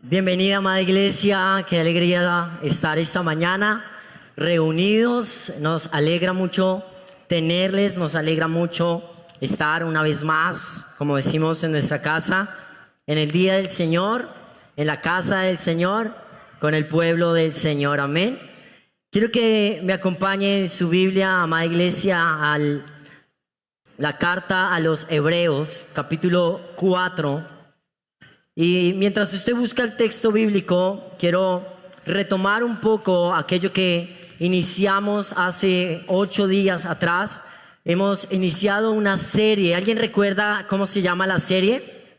Bienvenida, amada iglesia, qué alegría estar esta mañana reunidos. Nos alegra mucho tenerles, nos alegra mucho estar una vez más, como decimos en nuestra casa, en el día del Señor, en la casa del Señor, con el pueblo del Señor. Amén. Quiero que me acompañe en su Biblia, amada iglesia, a la carta a los Hebreos, capítulo 4. Y mientras usted busca el texto bíblico, quiero retomar un poco aquello que iniciamos hace 8 días atrás. Hemos iniciado una serie. ¿Alguien recuerda cómo se llama la serie?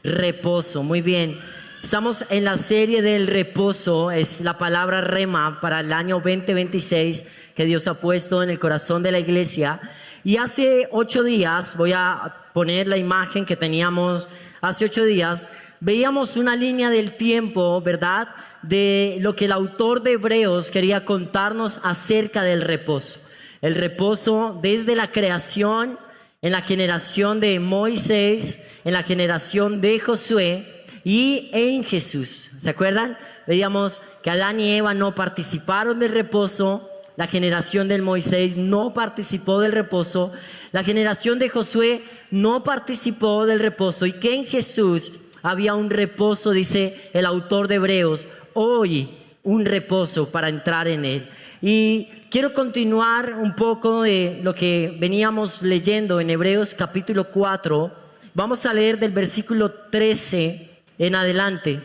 Reposo. Muy bien. Estamos en la serie del reposo. Es la palabra rema para el año 2026 que Dios ha puesto en el corazón de la iglesia. Y hace 8 días, voy a poner la imagen que teníamos hace 8 días, veíamos una línea del tiempo, ¿verdad?, de lo que el autor de Hebreos quería contarnos acerca del reposo. El reposo desde la creación, en la generación de Moisés, en la generación de Josué y en Jesús. ¿Se acuerdan? Veíamos que Adán y Eva no participaron del reposo. La generación del Moisés no participó del reposo. La generación de Josué no participó del reposo. Y que en Jesús había un reposo, dice el autor de Hebreos. Hoy un reposo para entrar en él. Y quiero continuar un poco de lo que veníamos leyendo en Hebreos capítulo 4. Vamos a leer del versículo 13 en adelante.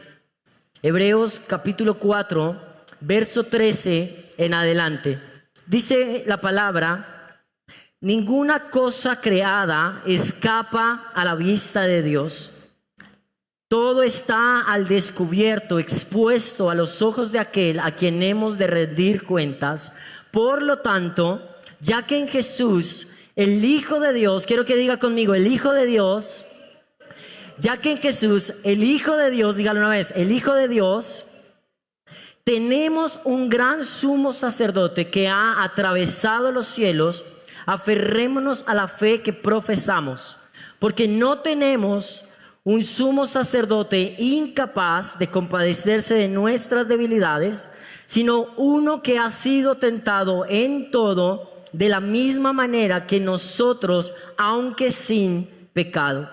Hebreos capítulo 4, verso 13 en adelante. Dice la palabra: ninguna cosa creada escapa a la vista de Dios. Todo está al descubierto, expuesto a los ojos de aquel a quien hemos de rendir cuentas. Por lo tanto, ya que en Jesús, el Hijo de Dios, quiero que diga conmigo, el Hijo de Dios, ya que en Jesús, el Hijo de Dios, dígalo una vez, el Hijo de Dios, tenemos un gran sumo sacerdote que ha atravesado los cielos. Aferrémonos a la fe que profesamos, porque no tenemos un sumo sacerdote incapaz de compadecerse de nuestras debilidades, sino uno que ha sido tentado en todo de la misma manera que nosotros, aunque sin pecado.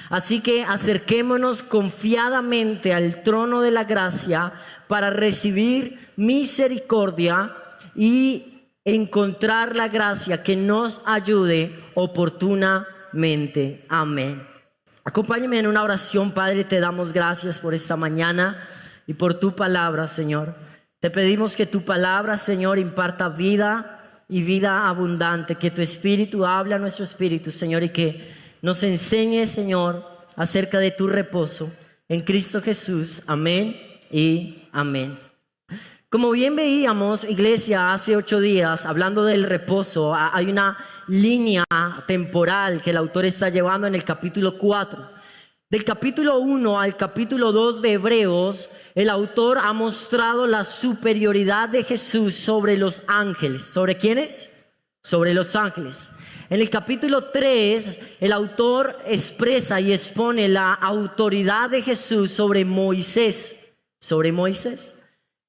Así que acerquémonos confiadamente al trono de la gracia para recibir misericordia y encontrar la gracia que nos ayude oportunamente. Amén. Acompáñame en una oración. Padre, te damos gracias por esta mañana y por tu palabra, Señor. Te pedimos que tu palabra, Señor, imparta vida y vida abundante, que tu espíritu hable a nuestro espíritu, Señor, y que nos enseñe, Señor, acerca de tu reposo en Cristo Jesús. Amén y amén. Como bien veíamos, iglesia, hace 8 días, hablando del reposo, hay una línea temporal que el autor está llevando en el capítulo 4. Del capítulo 1 al capítulo 2 de Hebreos, el autor ha mostrado la superioridad de Jesús sobre los ángeles. ¿Sobre quiénes? Sobre los ángeles. En el capítulo 3, el autor expresa y expone la autoridad de Jesús sobre Moisés. Sobre Moisés.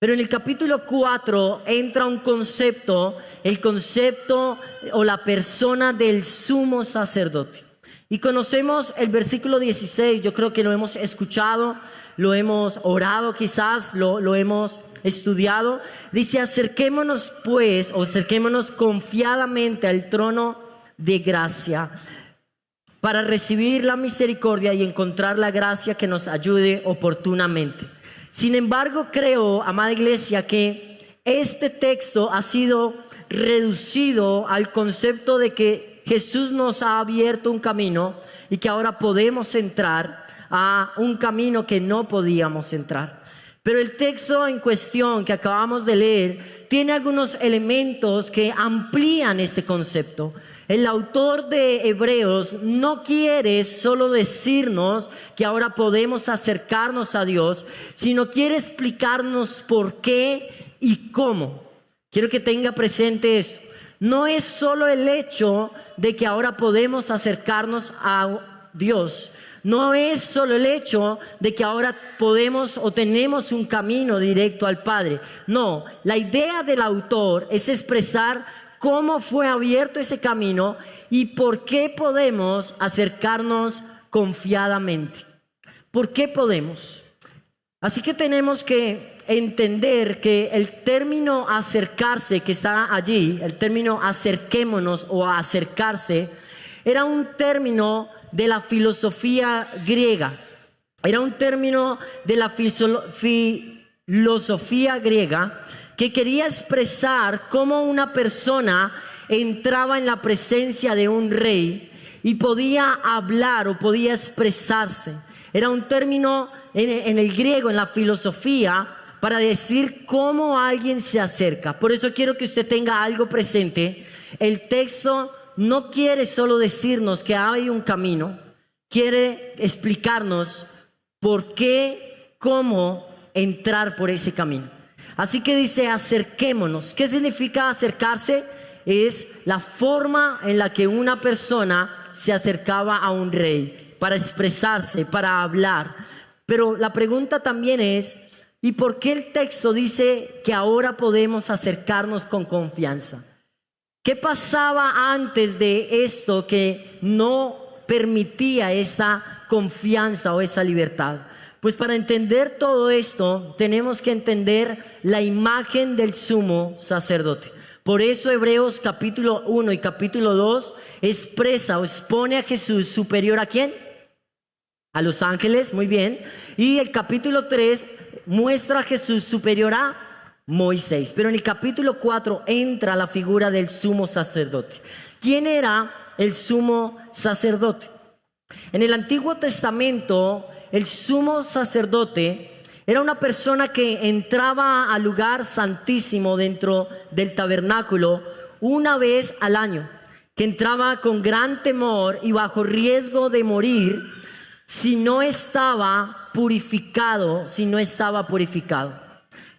Pero en el capítulo 4 entra un concepto, el concepto o la persona del sumo sacerdote. Y conocemos el versículo 16, yo creo que lo hemos escuchado, lo hemos orado quizás, lo hemos estudiado. Dice: acerquémonos pues, o acerquémonos confiadamente al trono de gracia para recibir la misericordia y encontrar la gracia que nos ayude oportunamente. Sin embargo, creo, amada iglesia, que este texto ha sido reducido al concepto de que Jesús nos ha abierto un camino y que ahora podemos entrar a un camino que no podíamos entrar. Pero el texto en cuestión que acabamos de leer tiene algunos elementos que amplían este concepto. El autor de Hebreos no quiere solo decirnos que ahora podemos acercarnos a Dios, sino quiere explicarnos por qué y cómo. Quiero que tenga presente eso. No es solo el hecho de que ahora podemos acercarnos a Dios. No es solo el hecho de que ahora podemos o tenemos un camino directo al Padre. No, la idea del autor es expresar cómo fue abierto ese camino y por qué podemos acercarnos confiadamente. ¿Por qué podemos? Así que tenemos que entender que el término acercarse que está allí, el término acerquémonos o acercarse, era un término de la filosofía griega. Era un término de la filosofía griega que quería expresar cómo una persona entraba en la presencia de un rey y podía hablar o podía expresarse. Era un término en el griego, en la filosofía, para decir cómo alguien se acerca. Por eso quiero que usted tenga algo presente. El texto no quiere solo decirnos que hay un camino, quiere explicarnos por qué, cómo entrar por ese camino. Así que dice, acerquémonos. ¿Qué significa acercarse? Es la forma en la que una persona se acercaba a un rey para expresarse, para hablar. Pero la pregunta también es, ¿y por qué el texto dice que ahora podemos acercarnos con confianza? ¿Qué pasaba antes de esto que no permitía esta confianza o esa libertad? Pues para entender todo esto tenemos que entender la imagen del sumo sacerdote. Por eso Hebreos capítulo 1 y capítulo 2 expresa o expone a Jesús superior ¿a quién? A los ángeles, muy bien. Y el capítulo 3 muestra a Jesús superior a Moisés. Pero en el capítulo 4 entra la figura del sumo sacerdote. ¿Quién era el sumo sacerdote? En el Antiguo Testamento, el sumo sacerdote era una persona que entraba al lugar santísimo dentro del tabernáculo una vez al año, que entraba con gran temor y bajo riesgo de morir si no estaba purificado,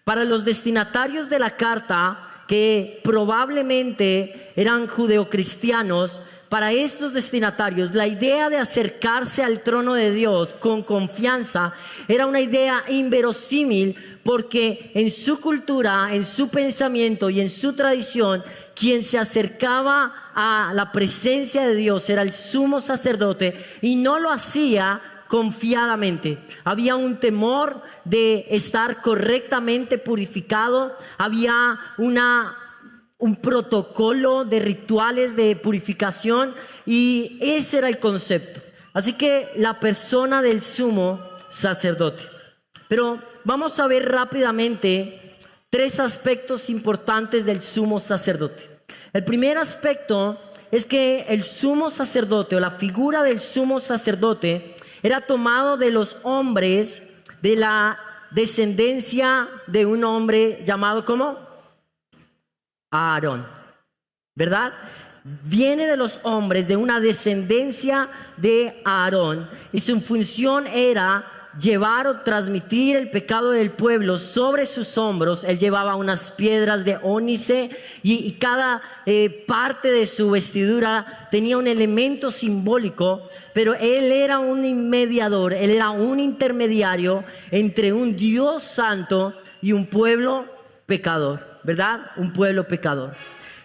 Para los destinatarios de la carta, que probablemente eran judeocristianos, para estos destinatarios la idea de acercarse al trono de Dios con confianza era una idea inverosímil, porque en su cultura, en su pensamiento y en su tradición, quien se acercaba a la presencia de Dios era el sumo sacerdote, y no lo hacía confiadamente. Había un temor de estar correctamente purificado, había un protocolo de rituales de purificación, y ese era el concepto. Así que la persona del sumo sacerdote. Pero vamos a ver rápidamente 3 aspectos importantes del sumo sacerdote. El primer aspecto es que el sumo sacerdote o la figura del sumo sacerdote era tomado de los hombres de la descendencia de un hombre llamado ¿cómo? Aarón, ¿verdad? Viene de los hombres de una descendencia de Aarón, y su función era llevar o transmitir el pecado del pueblo sobre sus hombros. Él llevaba unas piedras de ónice y cada parte de su vestidura tenía un elemento simbólico, pero él era un mediador, él era un intermediario entre un Dios santo y un pueblo pecador, ¿verdad? Un pueblo pecador.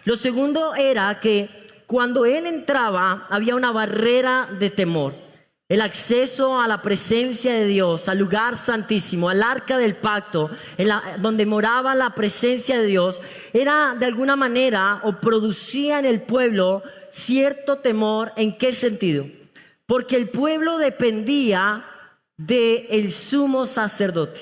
Lo segundo era que cuando él entraba había una barrera de temor. El acceso a la presencia de Dios, al lugar santísimo, al arca del pacto, donde moraba la presencia de Dios, era de alguna manera o producía en el pueblo cierto temor. ¿En qué sentido? Porque el pueblo dependía del sumo sacerdote.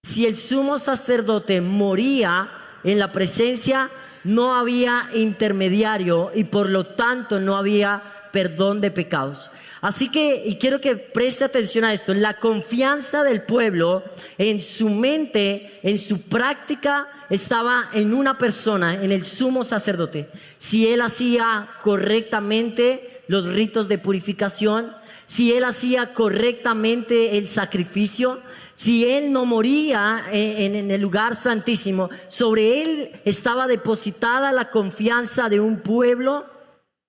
Si el sumo sacerdote moría en la presencia, no había intermediario y por lo tanto no había perdón de pecados. Así que, y quiero que preste atención a esto, la confianza del pueblo en su mente, en su práctica, estaba en una persona, en el sumo sacerdote. Si él hacía correctamente los ritos de purificación, si él hacía correctamente el sacrificio, si él no moría en el lugar santísimo, sobre él estaba depositada la confianza de un pueblo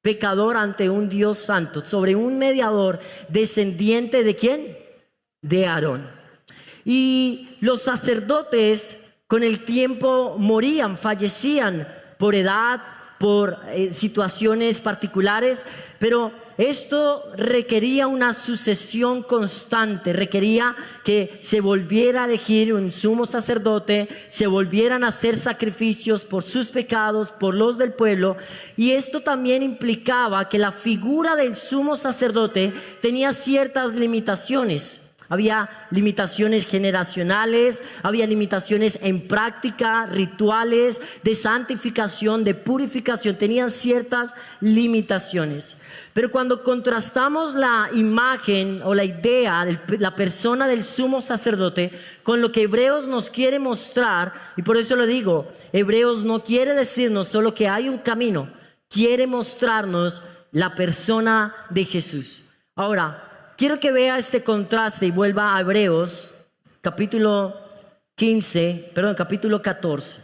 pecador ante un Dios santo, sobre un mediador descendiente ¿de quién? De Aarón. Y los sacerdotes con el tiempo morían, fallecían por edad, por situaciones particulares, pero esto requería una sucesión constante, requería que se volviera a elegir un sumo sacerdote, se volvieran a hacer sacrificios por sus pecados, por los del pueblo, y esto también implicaba que la figura del sumo sacerdote tenía ciertas limitaciones. Había limitaciones generacionales, había limitaciones en práctica, rituales, de santificación, de purificación. Tenían ciertas limitaciones. Pero cuando contrastamos la imagen o la idea de la persona del sumo sacerdote con lo que Hebreos nos quiere mostrar, y por eso lo digo, Hebreos no quiere decirnos solo que hay un camino, quiere mostrarnos la persona de Jesús. Ahora, quiero que vea este contraste y vuelva a Hebreos, capítulo 14.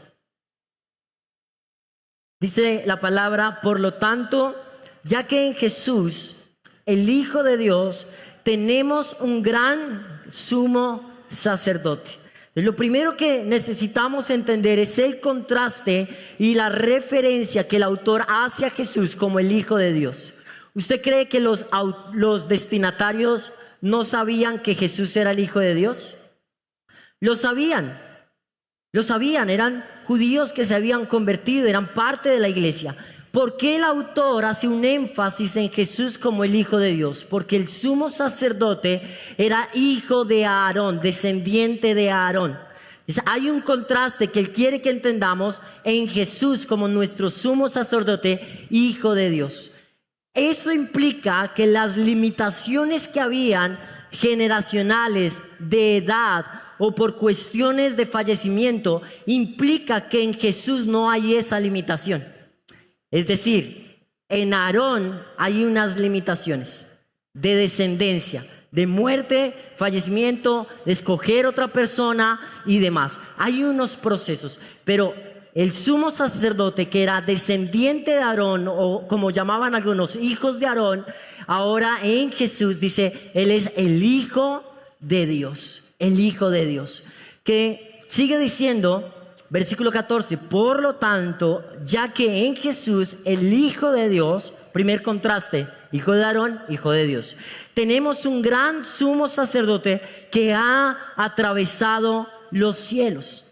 Dice la palabra, por lo tanto, ya que en Jesús, el Hijo de Dios, tenemos un gran sumo sacerdote. Lo primero que necesitamos entender es el contraste y la referencia que el autor hace a Jesús como el Hijo de Dios. ¿Usted cree que los destinatarios no sabían que Jesús era el Hijo de Dios? Lo sabían, eran judíos que se habían convertido, eran parte de la iglesia. ¿Por qué el autor hace un énfasis en Jesús como el Hijo de Dios? Porque el sumo sacerdote era hijo de Aarón, descendiente de Aarón. Hay un contraste que él quiere que entendamos en Jesús como nuestro sumo sacerdote, hijo de Dios. Eso implica que las limitaciones que habían generacionales, de edad o por cuestiones de fallecimiento, implica que en Jesús no hay esa limitación. Es decir, en Aarón hay unas limitaciones de descendencia, de muerte, fallecimiento, de escoger otra persona y demás. Hay unos procesos, pero el sumo sacerdote, que era descendiente de Aarón, o como llamaban algunos, hijos de Aarón, ahora en Jesús dice, él es el Hijo de Dios, el Hijo de Dios. Que sigue diciendo, versículo 14, por lo tanto, ya que en Jesús, el Hijo de Dios, primer contraste, Hijo de Aarón, Hijo de Dios, tenemos un gran sumo sacerdote que ha atravesado los cielos.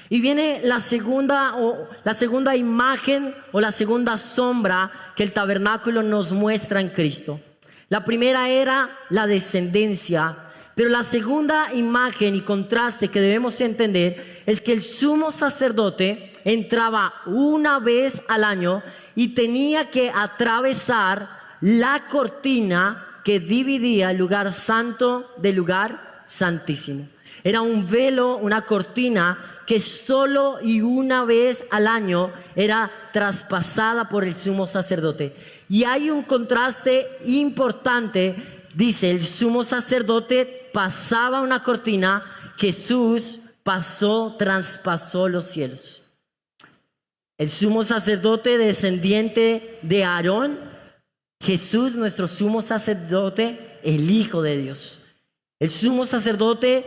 Y viene la segunda imagen o la segunda sombra que el tabernáculo nos muestra en Cristo. La primera era la descendencia, pero la segunda imagen y contraste que debemos entender es que el sumo sacerdote entraba una vez al año y tenía que atravesar la cortina que dividía el lugar santo del lugar santísimo. Era un velo, una cortina que solo y una vez al año era traspasada por el sumo sacerdote. Y hay un contraste importante. Dice, el sumo sacerdote pasaba una cortina, Jesús traspasó los cielos. El sumo sacerdote descendiente de Aarón, Jesús, nuestro sumo sacerdote, el Hijo de Dios. El sumo sacerdote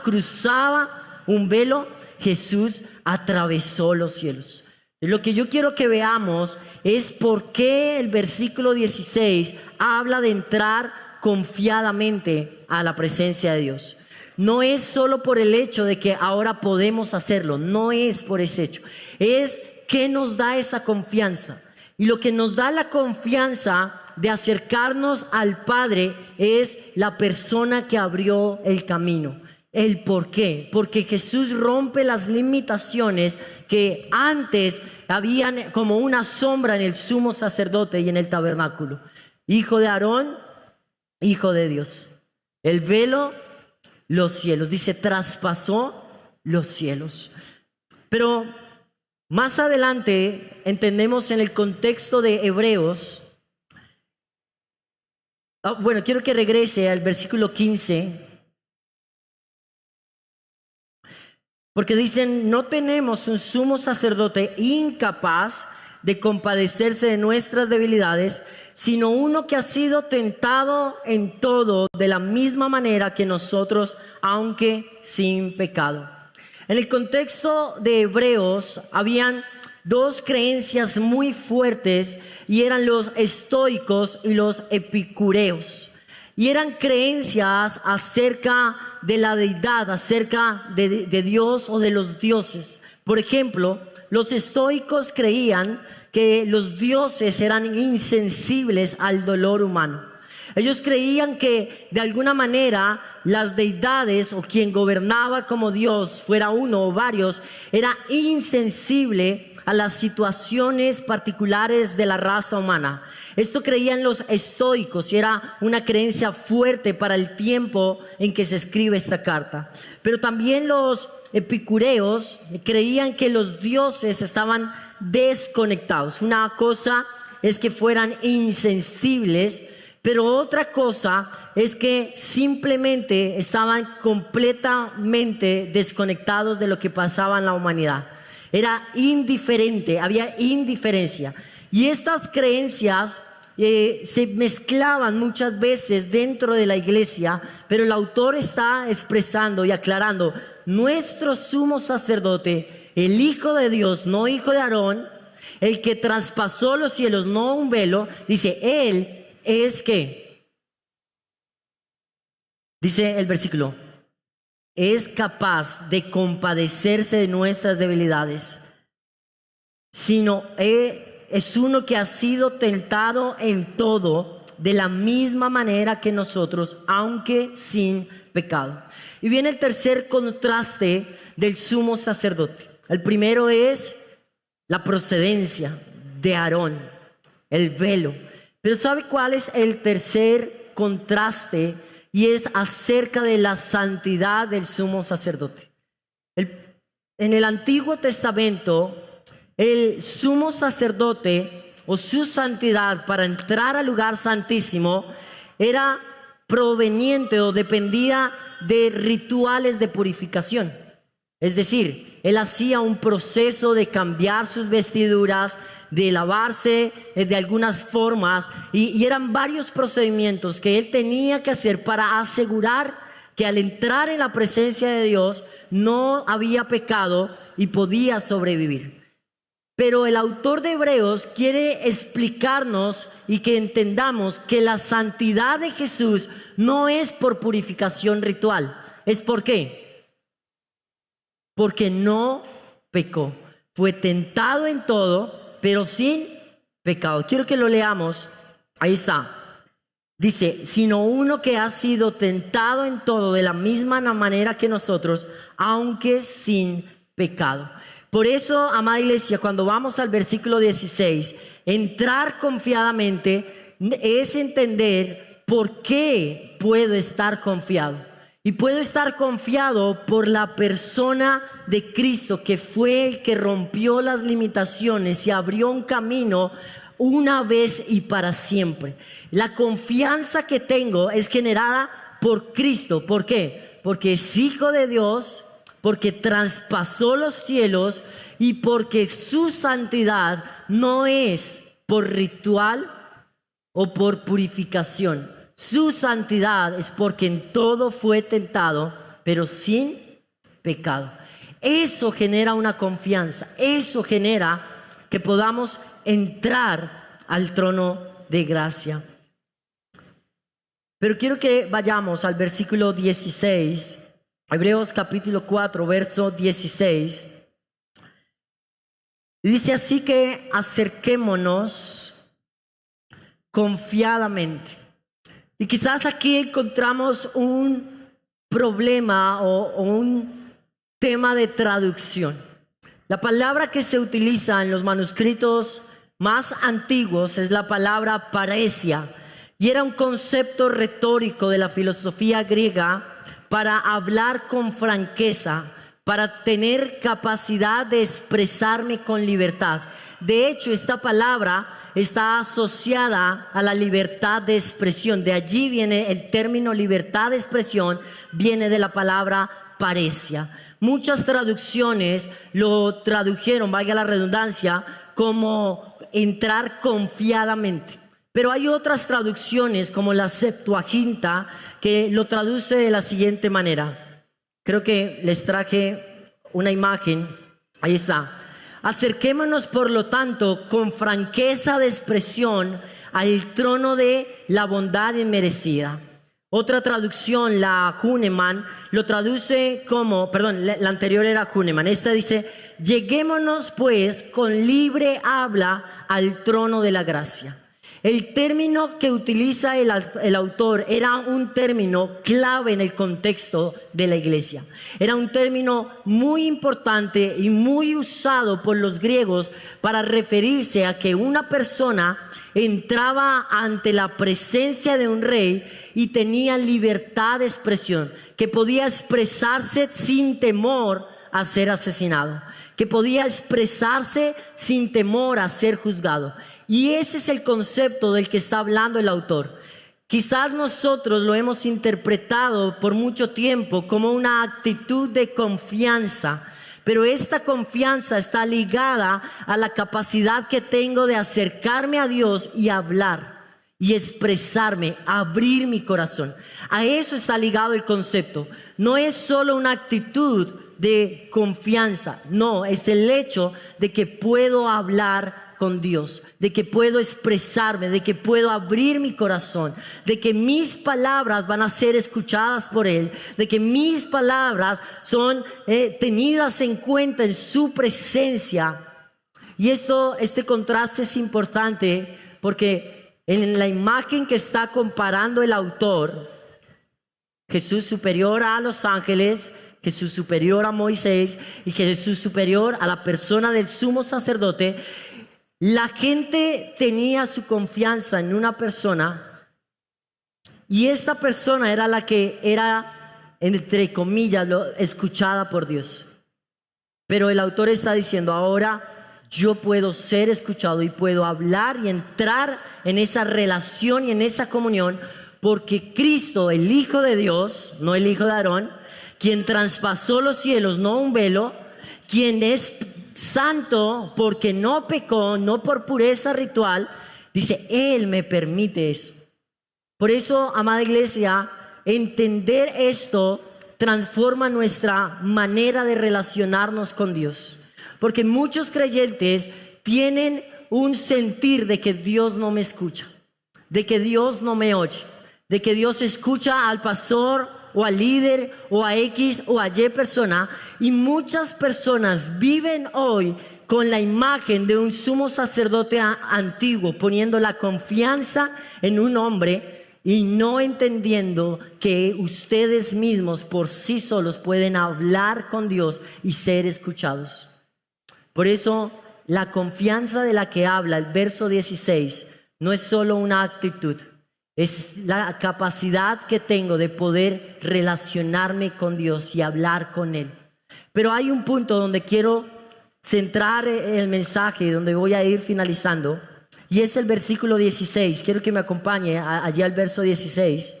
cruzaba un velo, Jesús atravesó los cielos. Lo que yo quiero que veamos es por qué el versículo 16 habla de entrar confiadamente a la presencia de Dios. No es solo por el hecho de que ahora podemos hacerlo, no es por ese hecho. Es que nos da esa confianza. Y lo que nos da la confianza de acercarnos al Padre es la persona que abrió el camino. ¿El por qué? Porque Jesús rompe las limitaciones que antes habían como una sombra en el sumo sacerdote y en el tabernáculo. Hijo de Aarón, Hijo de Dios. El velo, los cielos. Dice, traspasó los cielos. Pero más adelante entendemos en el contexto de Hebreos. Bueno, quiero que regrese al versículo 15. Porque dicen, no tenemos un sumo sacerdote incapaz de compadecerse de nuestras debilidades, sino uno que ha sido tentado en todo de la misma manera que nosotros, aunque sin pecado. En el contexto de Hebreos habían dos creencias muy fuertes y eran los estoicos y los epicureos. Y eran creencias acerca de la deidad, acerca de Dios o de los dioses. Por ejemplo, los estoicos creían que los dioses eran insensibles al dolor humano. Ellos creían que de alguna manera las deidades o quien gobernaba como Dios, fuera uno o varios, era insensible a las situaciones particulares de la raza humana. Esto creían los estoicos y era una creencia fuerte para el tiempo en que se escribe esta carta. Pero también los epicureos creían que los dioses estaban desconectados. Una cosa es que fueran insensibles, pero otra cosa es que simplemente estaban completamente desconectados de lo que pasaba en la humanidad. Era indiferente, había indiferencia. Y estas creencias se mezclaban muchas veces dentro de la iglesia, pero el autor está expresando y aclarando: nuestro sumo sacerdote, el Hijo de Dios, no hijo de Aarón, el que traspasó los cielos, no un velo, dice, él es que, dice el versículo, es capaz de compadecerse de nuestras debilidades, sino es uno que ha sido tentado en todo de la misma manera que nosotros, aunque sin pecado. Y viene el tercer contraste del sumo sacerdote. El primero es la procedencia de Aarón, el velo. Pero ¿sabe cuál es el tercer contraste? Y es acerca de la santidad del sumo sacerdote. En el Antiguo Testamento, el sumo sacerdote o su santidad para entrar al lugar santísimo era proveniente o dependía de rituales de purificación. Es decir, él hacía un proceso de cambiar sus vestiduras, de lavarse de algunas formas, y eran varios procedimientos que él tenía que hacer para asegurar que al entrar en la presencia de Dios no había pecado y podía sobrevivir. Pero el autor de Hebreos quiere explicarnos y que entendamos que la santidad de Jesús no es por purificación ritual. ¿Es por qué? Porque no pecó. Fue tentado en todo, pero sin pecado. Quiero que lo leamos. Ahí está. Dice, sino uno que ha sido tentado en todo de la misma manera que nosotros, aunque sin pecado. Por eso, amada iglesia, cuando vamos al versículo 16, entrar confiadamente es entender por qué puedo estar confiado. Y puedo estar confiado por la persona de Cristo, que fue el que rompió las limitaciones y abrió un camino una vez y para siempre. La confianza que tengo es generada por Cristo. ¿Por qué? Porque es hijo de Dios, porque traspasó los cielos y porque su santidad no es por ritual o por purificación. Su santidad es porque en todo fue tentado, pero sin pecado. Eso genera una confianza. Eso genera que podamos entrar al trono de gracia. Pero quiero que vayamos al versículo 16, Hebreos capítulo 4, verso 16. Dice así que acerquémonos confiadamente. Y quizás aquí encontramos un problema o un tema de traducción. La palabra que se utiliza en los manuscritos más antiguos es la palabra paresia, y era un concepto retórico de la filosofía griega para hablar con franqueza, para tener capacidad de expresarme con libertad. De hecho, esta palabra está asociada a la libertad de expresión. De allí viene el término libertad de expresión, viene de la palabra paresia. Muchas traducciones lo tradujeron, valga la redundancia, como entrar confiadamente. Pero hay otras traducciones como la Septuaginta que lo traduce de la siguiente manera. Creo que les traje una imagen. Ahí está. Acerquémonos, por lo tanto, con franqueza de expresión al trono de la bondad inmerecida. Otra traducción, la Hahnemann, lo traduce como, la anterior era Hahnemann. Esta dice: lleguémonos pues con libre habla al trono de la gracia. El término que utiliza el autor era un término clave en el contexto de la iglesia. Era un término muy importante y muy usado por los griegos para referirse a que una persona entraba ante la presencia de un rey y tenía libertad de expresión, que podía expresarse sin temor a ser asesinado, que podía expresarse sin temor a ser juzgado. Y ese es el concepto del que está hablando el autor. Quizás nosotros lo hemos interpretado por mucho tiempo como una actitud de confianza, pero esta confianza está ligada a la capacidad que tengo de acercarme a Dios y hablar y expresarme, abrir mi corazón. A eso está ligado el concepto. No es solo una actitud de confianza, no, es el hecho de que puedo hablar con Dios, de que puedo expresarme, de que puedo abrir mi corazón, de que mis palabras van a ser escuchadas por Él, de que mis palabras son tenidas en cuenta en su presencia. Y este contraste es importante porque en la imagen que está comparando el autor, Jesús superior a los ángeles, Jesús superior a Moisés y Jesús superior a la persona del sumo sacerdote, la gente tenía su confianza en una persona y esta persona era la que era, entre comillas, escuchada por Dios. Pero el autor está diciendo: ahora yo puedo ser escuchado y puedo hablar y entrar en esa relación y en esa comunión, porque Cristo, el Hijo de Dios, no el hijo de Aarón, quien traspasó los cielos, no un velo, quien es santo porque no pecó, no por pureza ritual, dice: Él me permite eso. Por eso, amada iglesia, entender esto transforma nuestra manera de relacionarnos con Dios. Porque muchos creyentes tienen un sentir de que Dios no me escucha, de que Dios no me oye, de que Dios escucha al pastor o al líder o a X o a Y persona, y muchas personas viven hoy con la imagen de un sumo sacerdote antiguo, poniendo la confianza en un hombre y no entendiendo que ustedes mismos por sí solos pueden hablar con Dios y ser escuchados. Por eso la confianza de la que habla el verso 16 no es solo una actitud, es la capacidad que tengo de poder relacionarme con Dios y hablar con Él. Pero hay un punto donde quiero centrar el mensaje, donde voy a ir finalizando, y es el versículo 16. Quiero que me acompañe allí al verso 16.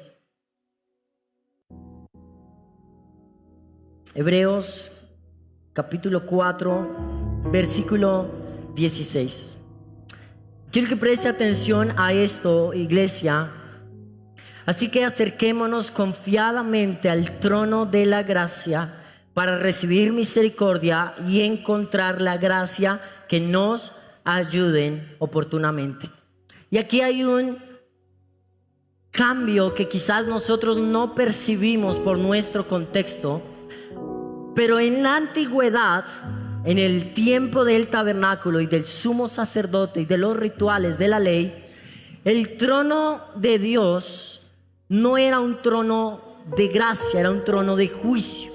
Hebreos capítulo 4, versículo 16. Quiero que preste atención a esto, iglesia. Así que acerquémonos confiadamente al trono de la gracia para recibir misericordia y encontrar la gracia que nos ayuden oportunamente. Y aquí hay un cambio que quizás nosotros no percibimos por nuestro contexto, pero en la antigüedad, en el tiempo del tabernáculo y del sumo sacerdote y de los rituales de la ley, el trono de Dios no era un trono de gracia, era un trono de juicio.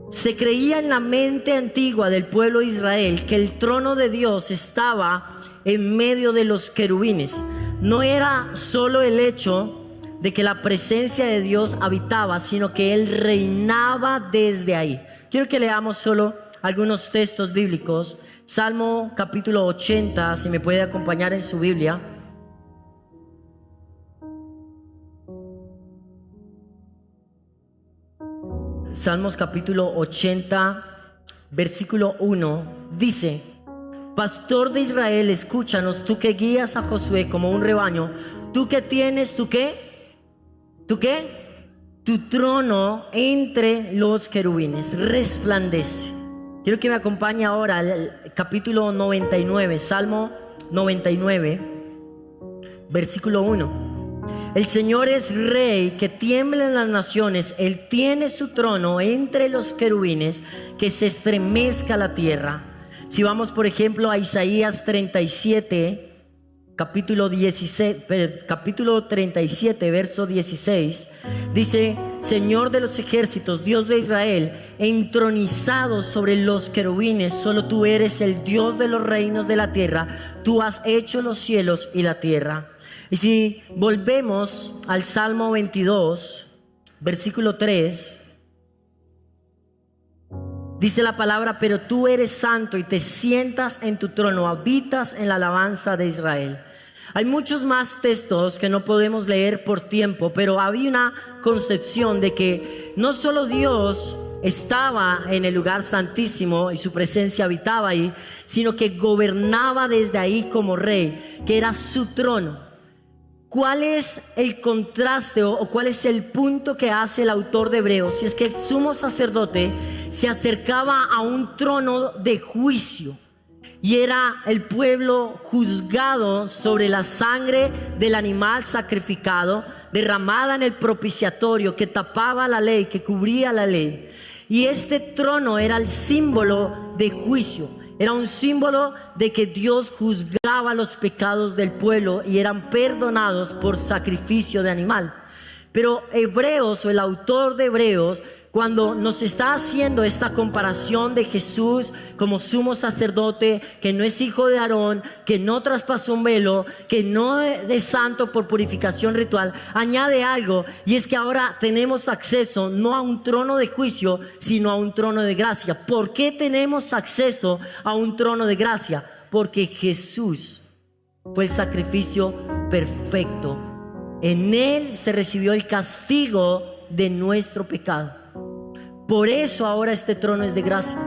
Se creía en la mente antigua del pueblo de Israel que el trono de Dios estaba en medio de los querubines. No era solo el hecho de que la presencia de Dios habitaba, sino que Él reinaba desde ahí. Quiero que leamos solo algunos textos bíblicos. Salmo capítulo 80, si me puede acompañar en su Biblia. Salmos capítulo 80, versículo 1, dice: Pastor de Israel, escúchanos, tú que guías a Josué como un rebaño, tú que tienes, ¿tú qué? ¿Tú qué? Tu trono entre los querubines, resplandece. Quiero que me acompañe ahora al capítulo 99, Salmo 99, versículo 1. El Señor es rey, que tiemblen las naciones. Él tiene su trono entre los querubines, que se estremezca la tierra. Si vamos, por ejemplo, a Isaías 37, capítulo 37, verso 16, dice: Señor de los ejércitos, Dios de Israel, entronizado sobre los querubines, solo tú eres el Dios de los reinos de la tierra. Tú has hecho los cielos y la tierra. Y si volvemos al Salmo 22, versículo 3, dice la palabra: pero tú eres santo y te sientas en tu trono, habitas en la alabanza de Israel. Hay muchos más textos que no podemos leer por tiempo, pero había una concepción de que no solo Dios estaba en el lugar santísimo y su presencia habitaba ahí, sino que gobernaba desde ahí como rey, que era su trono. ¿Cuál es el contraste o cuál es el punto que hace el autor de Hebreos? Si es que el sumo sacerdote se acercaba a un trono de juicio y era el pueblo juzgado sobre la sangre del animal sacrificado, derramada en el propiciatorio que tapaba la ley, que cubría la ley. Y este trono era el símbolo de juicio. Era un símbolo de que Dios juzgaba los pecados del pueblo y eran perdonados por sacrificio de animal. Pero Hebreos, o el autor de Hebreos, cuando nos está haciendo esta comparación de Jesús como sumo sacerdote, que no es hijo de Aarón, que no traspasó un velo, que no es santo por purificación ritual, añade algo, y es que ahora tenemos acceso no a un trono de juicio, sino a un trono de gracia. ¿Por qué tenemos acceso a un trono de gracia? Porque Jesús fue el sacrificio perfecto. En Él se recibió el castigo de nuestro pecado. Por eso ahora este trono es de gracia.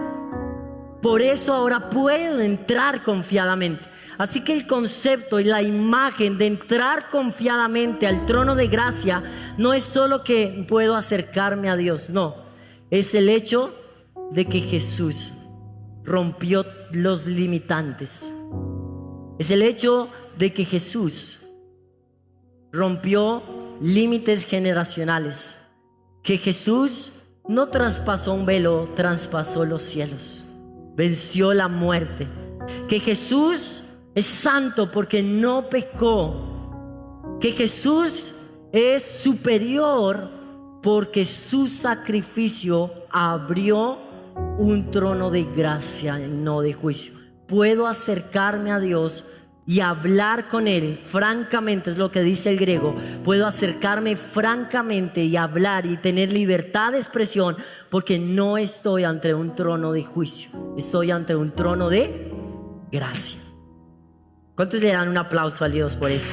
Por eso ahora puedo entrar confiadamente. Así que el concepto y la imagen de entrar confiadamente al trono de gracia no es solo que puedo acercarme a Dios, no. Es el hecho de que Jesús rompió los limitantes. Es el hecho de que Jesús rompió límites generacionales. Que Jesús no traspasó un velo, traspasó los cielos, venció la muerte. Que Jesús es santo porque no pecó. Que Jesús es superior porque su sacrificio abrió un trono de gracia y no de juicio. Puedo acercarme a Dios y hablar con Él francamente, es lo que dice el griego. Puedo acercarme francamente y hablar y tener libertad de expresión, porque no estoy ante un trono de juicio, estoy ante un trono de gracia. ¿Cuántos le dan un aplauso a Dios por eso?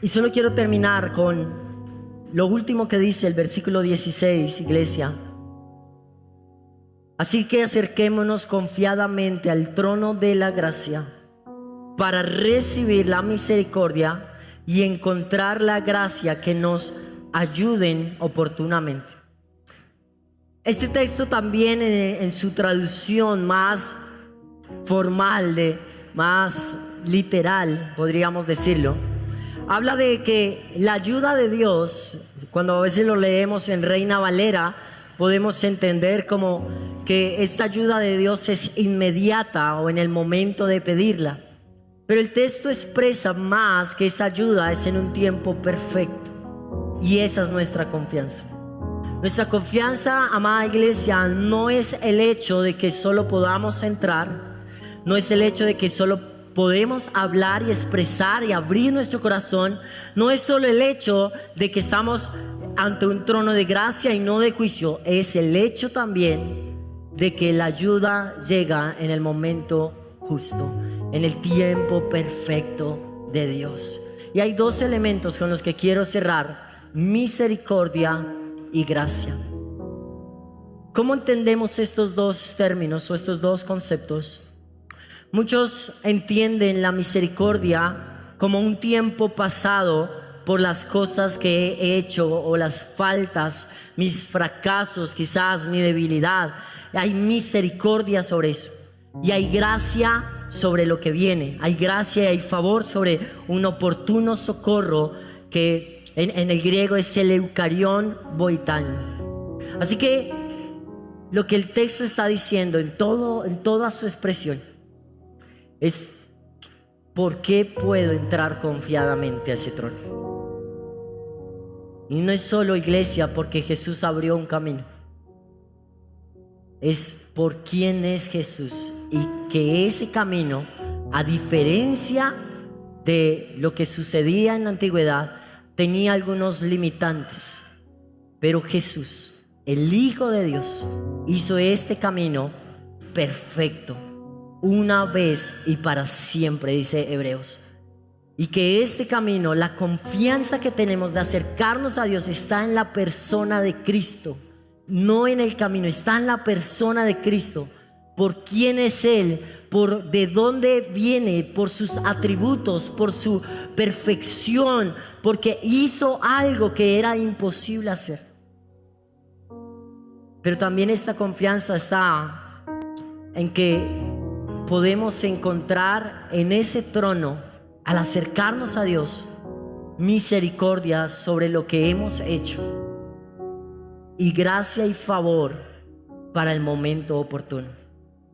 Y solo quiero terminar con lo último que dice el versículo 16, iglesia. Así que acerquémonos confiadamente al trono de la gracia para recibir la misericordia y encontrar la gracia que nos ayuden oportunamente. Este texto también en su traducción más formal, más literal, podríamos decirlo, habla de que la ayuda de Dios, cuando a veces lo leemos en Reina Valera, podemos entender como que esta ayuda de Dios es inmediata o en el momento de pedirla. Pero el texto expresa más que esa ayuda es en un tiempo perfecto. Y esa es nuestra confianza. Nuestra confianza, amada iglesia, no es el hecho de que solo podamos entrar, no es el hecho de que solo podemos hablar y expresar y abrir nuestro corazón, no es solo el hecho de que estamos ante un trono de gracia y no de juicio, es el hecho también de que la ayuda llega en el momento justo, en el tiempo perfecto de Dios. Y hay dos elementos con los que quiero cerrar: misericordia y gracia. ¿Cómo entendemos estos dos términos o estos dos conceptos? Muchos entienden la misericordia como un tiempo pasado por las cosas que he hecho o las faltas, mis fracasos, quizás mi debilidad. Hay misericordia sobre eso. Y hay gracia sobre lo que viene. Hay gracia y hay favor sobre un oportuno socorro que en el griego es el eukarión boitán. Así que lo que el texto está diciendo en toda su expresión es: ¿por qué puedo entrar confiadamente a ese trono? Y no es solo, iglesia, porque Jesús abrió un camino. Es por quién es Jesús, y que ese camino, a diferencia de lo que sucedía en la antigüedad, tenía algunos limitantes. Pero Jesús, el Hijo de Dios, hizo este camino perfecto, una vez y para siempre, dice Hebreos. Y que este camino, la confianza que tenemos de acercarnos a Dios, está en la persona de Cristo, no en el camino, está en la persona de Cristo. Por quién es Él, por de dónde viene, por sus atributos, por su perfección, porque hizo algo que era imposible hacer. Pero también esta confianza está en que podemos encontrar en ese trono, al acercarnos a Dios, misericordia sobre lo que hemos hecho y gracia y favor para el momento oportuno.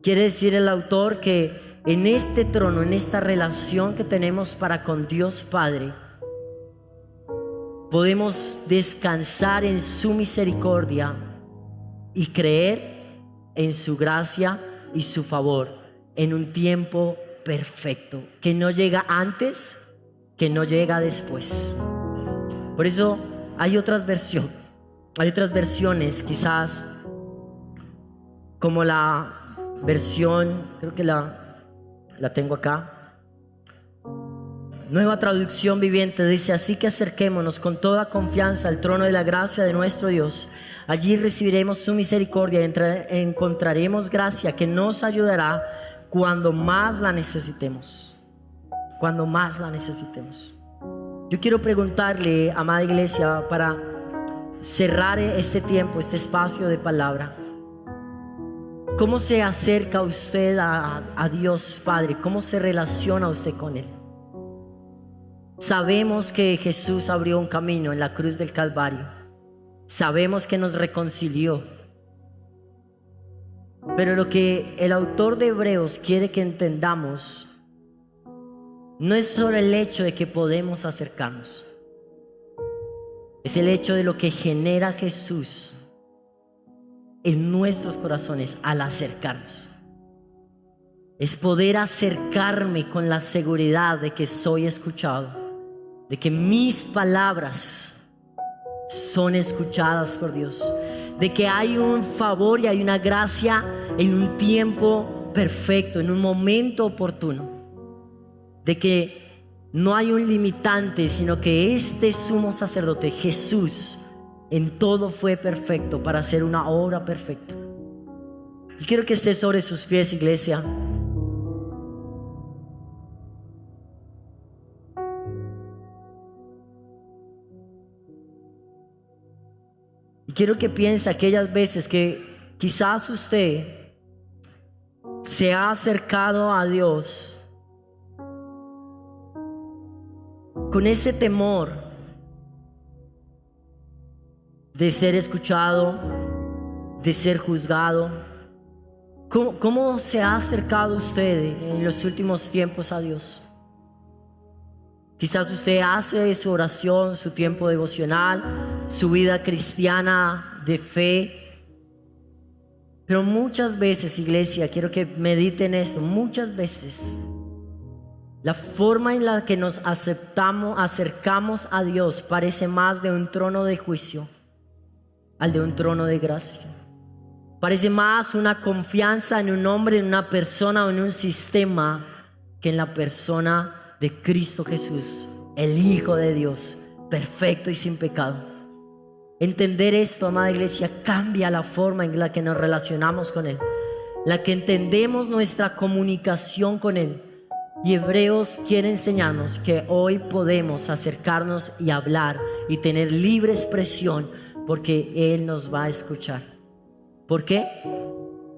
Quiere decir el autor que en este trono, en esta relación que tenemos para con Dios Padre, podemos descansar en su misericordia y creer en su gracia y su favor en un tiempo perfecto, que no llega antes, que no llega después. Por eso hay otras versiones, quizás como la versión, creo que la tengo acá, Nueva Traducción Viviente, dice: así que acerquémonos con toda confianza al trono de la gracia de nuestro Dios. Allí recibiremos su misericordia y encontraremos gracia que nos ayudará cuando más la necesitemos. Cuando más la necesitemos. Yo quiero preguntarle, amada iglesia, para cerrar este tiempo, este espacio de palabra: ¿cómo se acerca usted a Dios Padre? ¿Cómo se relaciona usted con Él? Sabemos que Jesús abrió un camino en la cruz del Calvario. Sabemos que nos reconcilió. Pero lo que el autor de Hebreos quiere que entendamos no es solo el hecho de que podemos acercarnos. Es el hecho de lo que genera Jesús en nuestros corazones al acercarnos. Es poder acercarme con la seguridad de que soy escuchado, de que mis palabras son escuchadas por Dios, de que hay un favor y hay una gracia en un tiempo perfecto, en un momento oportuno, de que no hay un limitante, sino que este sumo sacerdote, Jesús, en todo fue perfecto para hacer una obra perfecta. Y quiero que esté sobre sus pies, iglesia. Y quiero que piense aquellas veces que quizás usted se ha acercado a Dios con ese temor de ser escuchado, de ser juzgado. ¿Cómo se ha acercado usted en los últimos tiempos a Dios? Quizás usted hace su oración, su tiempo devocional, su vida cristiana de fe. Pero muchas veces, iglesia, quiero que mediten eso, muchas veces la forma en la que nos acercamos a Dios parece más de un trono de juicio al de un trono de gracia. Parece más una confianza en un hombre, en una persona o en un sistema que en la persona de Cristo Jesús, el Hijo de Dios, perfecto y sin pecado. Entender esto, amada iglesia, cambia la forma en la que nos relacionamos con Él, la que entendemos nuestra comunicación con Él. Y Hebreos quiere enseñarnos que hoy podemos acercarnos y hablar y tener libre expresión, porque Él nos va a escuchar. ¿Por qué?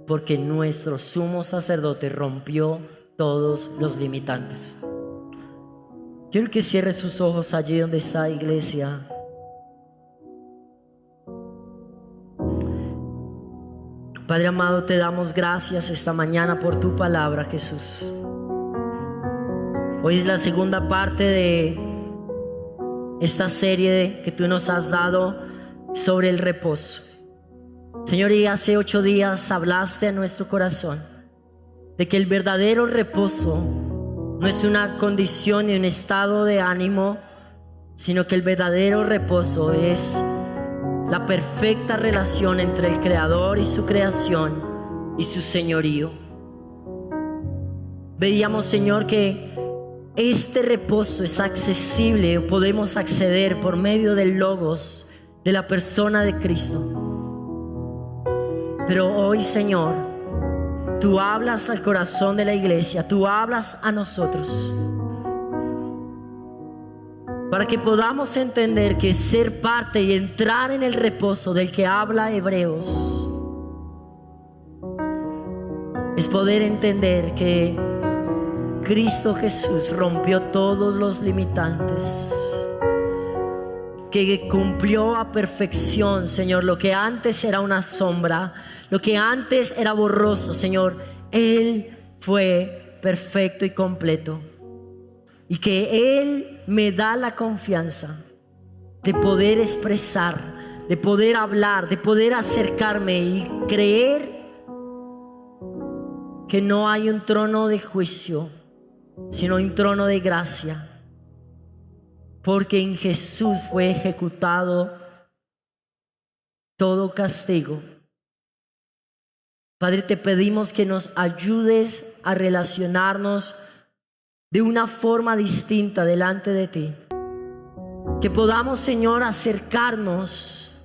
Porque nuestro sumo sacerdote rompió todos los limitantes. Quiero que cierre sus ojos allí donde está, iglesia. Padre amado, te damos gracias esta mañana por tu palabra, Jesús. Hoy es la segunda parte de esta serie que tú nos has dado sobre el reposo. Señor, y hace 8 días hablaste a nuestro corazón de que el verdadero reposo no es una condición ni un estado de ánimo, sino que el verdadero reposo es la perfecta relación entre el Creador y su creación y su señorío. Veíamos, Señor, que este reposo es accesible, podemos acceder por medio del Logos de la persona de Cristo. Pero hoy, Señor, tú hablas al corazón de la iglesia, tú hablas a nosotros, para que podamos entender que ser parte y entrar en el reposo del que habla Hebreos es poder entender que Cristo Jesús rompió todos los limitantes, que cumplió a perfección, Señor, lo que antes era una sombra, lo que antes era borroso, Señor, Él fue perfecto y completo. Y que Él me da la confianza de poder expresar, de poder hablar, de poder acercarme y creer que no hay un trono de juicio, sino un trono de gracia. Porque en Jesús fue ejecutado todo castigo. Padre, te pedimos que nos ayudes a relacionarnos de una forma distinta delante de ti. Que podamos, Señor, acercarnos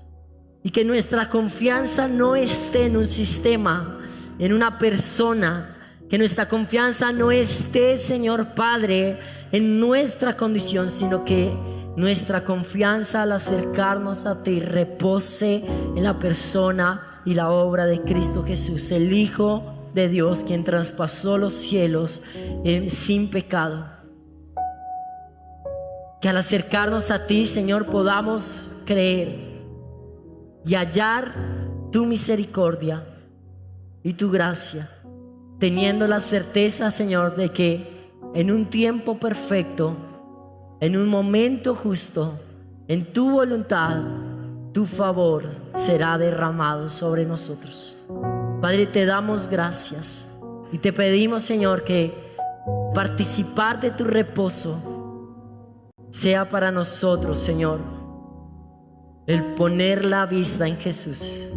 y que nuestra confianza no esté en un sistema, en una persona. Que nuestra confianza no esté, Señor Padre, en nuestra condición, sino que nuestra confianza al acercarnos a ti repose en la persona y la obra de Cristo Jesús, el Hijo de Dios, quien traspasó los cielos sin pecado. Que al acercarnos a ti, Señor, podamos creer y hallar tu misericordia y tu gracia, teniendo la certeza, Señor, de que en un tiempo perfecto, en un momento justo, en tu voluntad, tu favor será derramado sobre nosotros. Padre, te damos gracias y te pedimos, Señor, que participar de tu reposo sea para nosotros, Señor, el poner la vista en Jesús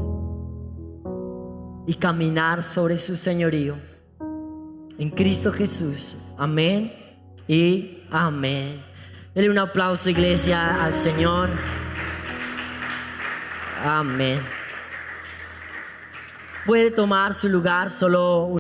y caminar sobre su señorío. En Cristo Jesús. Amén y amén. Denle un aplauso, iglesia, al Señor. Amén. Puede tomar su lugar solo